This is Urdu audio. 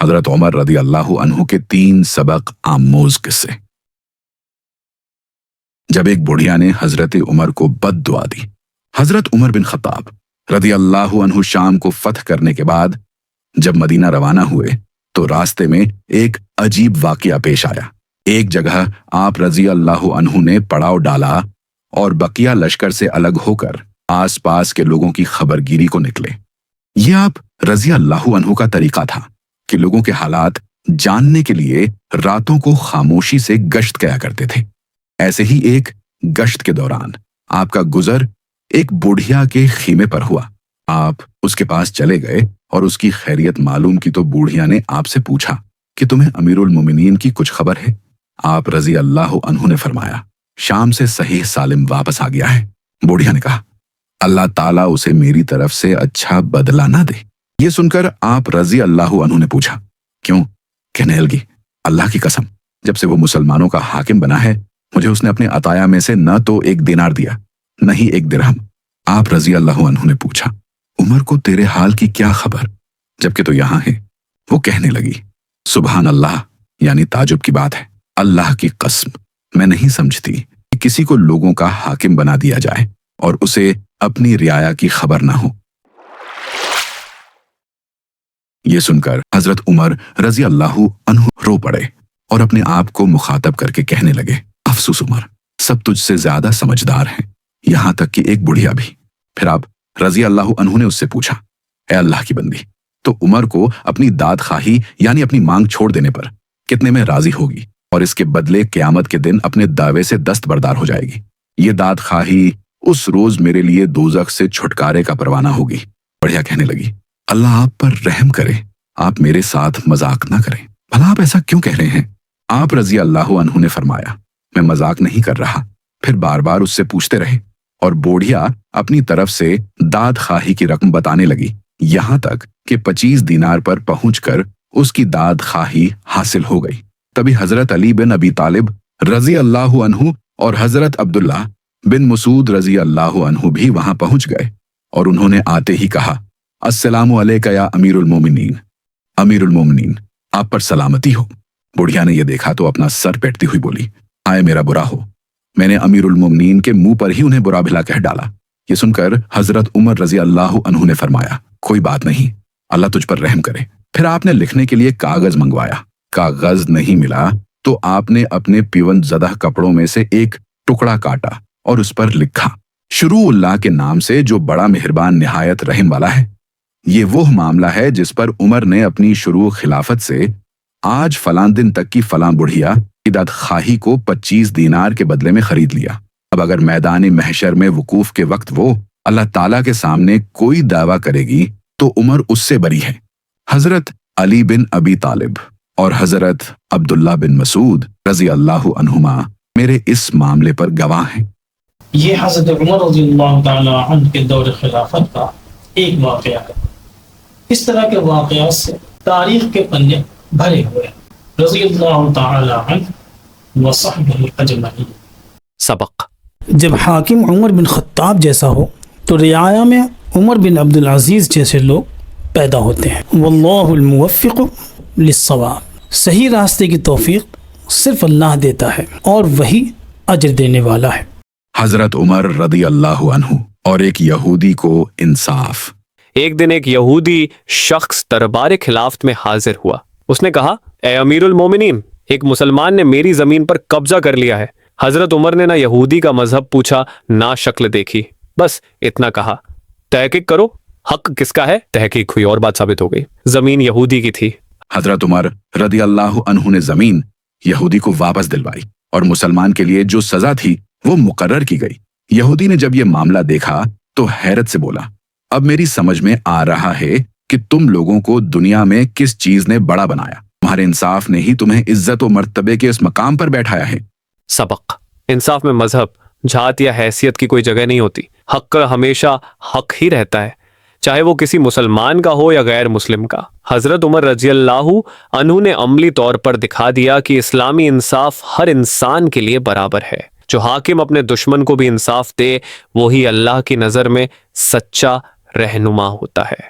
حضرت عمر رضی اللہ عنہ کے 3 سبق آموز قصے۔ جب ایک بڑھیا نے حضرت عمر کو بد دعا دی۔ حضرت عمر بن خطاب رضی اللہ عنہ شام کو فتح کرنے کے بعد جب مدینہ روانہ ہوئے تو راستے میں ایک عجیب واقعہ پیش آیا۔ ایک جگہ آپ رضی اللہ عنہ نے پڑاؤ ڈالا اور بقیہ لشکر سے الگ ہو کر آس پاس کے لوگوں کی خبر گیری کو نکلے۔ یہ آپ رضی اللہ عنہ کا طریقہ تھا کہ لوگوں کے حالات جاننے کے لیے راتوں کو خاموشی سے گشت کیا کرتے تھے۔ ایسے ہی ایک گشت کے دوران آپ کا گزر ایک بوڑھیا کے خیمے پر ہوا۔ آپ اس کے پاس چلے گئے اور اس کی خیریت معلوم کی تو بوڑھیا نے آپ سے پوچھا کہ تمہیں امیر المومنین کی کچھ خبر ہے؟ آپ رضی اللہ عنہ نے فرمایا، شام سے صحیح سالم واپس آ گیا ہے۔ بوڑھیا نے کہا، اللہ تعالیٰ اسے میری طرف سے اچھا بدلہ نہ دے۔ یہ سن کر آپ رضی اللہ عنہ نے پوچھا، کیوں؟ کہنے لگی، اللہ کی قسم، جب سے وہ مسلمانوں کا حاکم بنا ہے مجھے اس نے اپنے عطایا میں سے نہ تو 1 دینار دیا نہ ہی 1 درہم۔ آپ رضی اللہ عنہ نے پوچھا، عمر کو تیرے حال کی کیا خبر جبکہ تو یہاں ہے؟ وہ کہنے لگی، سبحان اللہ، یعنی تعجب کی بات ہے، اللہ کی قسم میں نہیں سمجھتی کہ کسی کو لوگوں کا حاکم بنا دیا جائے اور اسے اپنی رعایا کی خبر نہ ہو۔ یہ سن کر حضرت عمر رضی اللہ عنہ رو پڑے اور اپنے آپ کو مخاطب کر کے کہنے لگے، افسوس عمر، سب تجھ سے زیادہ سمجھدار ہیں، یہاں تک کہ ایک بڑھیا بھی۔ پھر آپ رضی اللہ عنہ نے اس سے پوچھا، اے اللہ کی بندی، تو عمر کو اپنی داد خواہی یعنی اپنی مانگ چھوڑ دینے پر کتنے میں راضی ہوگی اور اس کے بدلے قیامت کے دن اپنے دعوے سے دستبردار ہو جائے گی؟ یہ داد خواہی اس روز میرے لیے دوزخ سے چھٹکارے کا پروانہ ہوگی۔ بڑھیا کہنے لگی، اللہ آپ پر رحم کرے، آپ میرے ساتھ مذاق نہ کریں، بھلا آپ ایسا کیوں کہہ رہے ہیں؟ آپ رضی اللہ عنہ نے فرمایا، میں مذاق نہیں کر رہا۔ پھر بار بار اس سے پوچھتے رہے اور بوڑھیا اپنی طرف سے داد خواہی کی رقم بتانے لگی، یہاں تک کہ 25 دینار پر پہنچ کر اس کی داد خواہی حاصل ہو گئی۔ تبھی حضرت علی بن ابی طالب رضی اللہ عنہ اور حضرت عبداللہ بن مسعود رضی اللہ عنہ بھی وہاں پہنچ گئے اور انہوں نے آتے ہی کہا، السلام علیکہ یا امیر المومنین، امیر المومنین آپ پر سلامتی ہو۔ بڑھیا نے یہ دیکھا تو اپنا سر پیٹتی ہوئی بولی، آئے میرا برا ہو، میں نے امیر المومنین کے منہ پر ہی انہیں برا بھلا کہہ ڈالا۔ یہ سن کر حضرت عمر رضی اللہ عنہ نے فرمایا، کوئی بات نہیں، اللہ تجھ پر رحم کرے۔ پھر آپ نے لکھنے کے لیے کاغذ منگوایا، کاغذ نہیں ملا تو آپ نے اپنے پیوند زدہ کپڑوں میں سے ایک ٹکڑا کاٹا اور اس پر لکھا، شروع اللہ کے نام سے جو بڑا مہربان نہایت رحم والا ہے۔ یہ وہ معاملہ ہے جس پر عمر نے اپنی شروع خلافت سے آج فلاں دن تک کی فلاں بڑھیا کی داد خواہی کو 25 دینار کے بدلے میں خرید لیا۔ اب اگر میدان محشر میں وقوف کے وقت وہ اللہ تعالیٰ کے سامنے کوئی دعویٰ کرے گی تو عمر اس سے بری ہے۔ حضرت علی بن ابی طالب اور حضرت عبداللہ بن مسعود رضی اللہ عنہما میرے اس معاملے پر گواہ ہیں۔ یہ حضرت عمر رضی اللہ تعالی عنہ کے دور خلافت کا ایک واقعہ ہے۔ اس طرح کے واقعات سے تاریخ کے پنے بھرے ہوئے ہیں۔ رضی اللہ تعالی عنہ وصحبہ اجمعین۔ سبق: جب حاکم عمر بن خطاب جیسا ہو تو رعایا میں عمر بن عبدالعزیز جیسے لوگ پیدا ہوتے ہیں۔ واللہ الموفق للصواب، صحیح راستے کی توفیق صرف اللہ دیتا ہے اور وہی اجر دینے والا ہے۔ حضرت عمر رضی اللہ عنہ اور ایک یہودی کو انصاف۔ ایک دن ایک یہودی شخص دربار خلافت میں حاضر ہوا۔ اس نے کہا، اے امیر المومنین، ایک مسلمان نے میری زمین پر قبضہ کر لیا ہے۔ حضرت عمر نے نہ یہودی کا مذہب پوچھا نہ شکل دیکھی، بس اتنا کہا، تحقیق کرو، حق کس کا ہے؟ تحقیق ہوئی اور بات ثابت ہو گئی، زمین یہودی کی تھی۔ حضرت عمر رضی اللہ عنہ نے زمین یہودی کو واپس دلوائی اور مسلمان کے لیے جو سزا تھی وہ مقرر کی گئی۔ یہودی نے جب یہ معاملہ دیکھا تو حیرت سے بولا، اب میری سمجھ میں آ رہا ہے کہ تم لوگوں کو دنیا میں کس چیز نے بڑا بنایا، تمہارے انصاف نے ہی تمہیں عزت و مرتبے کے اس مقام پر بیٹھایا ہے۔ سبق: انصاف میں مذہب، ذات یا حیثیت کی کوئی جگہ نہیں ہوتی۔ حق کا ہمیشہ حق ہی رہتا ہے، چاہے وہ کسی مسلمان کا ہو یا غیر مسلم کا۔ حضرت عمر رضی اللہ عنہ نے عملی طور پر دکھا دیا کہ اسلامی انصاف ہر انسان کے لیے برابر ہے۔ جو حاکم اپنے دشمن کو بھی انصاف دے وہی اللہ کی نظر میں سچا رہنما ہوتا ہے۔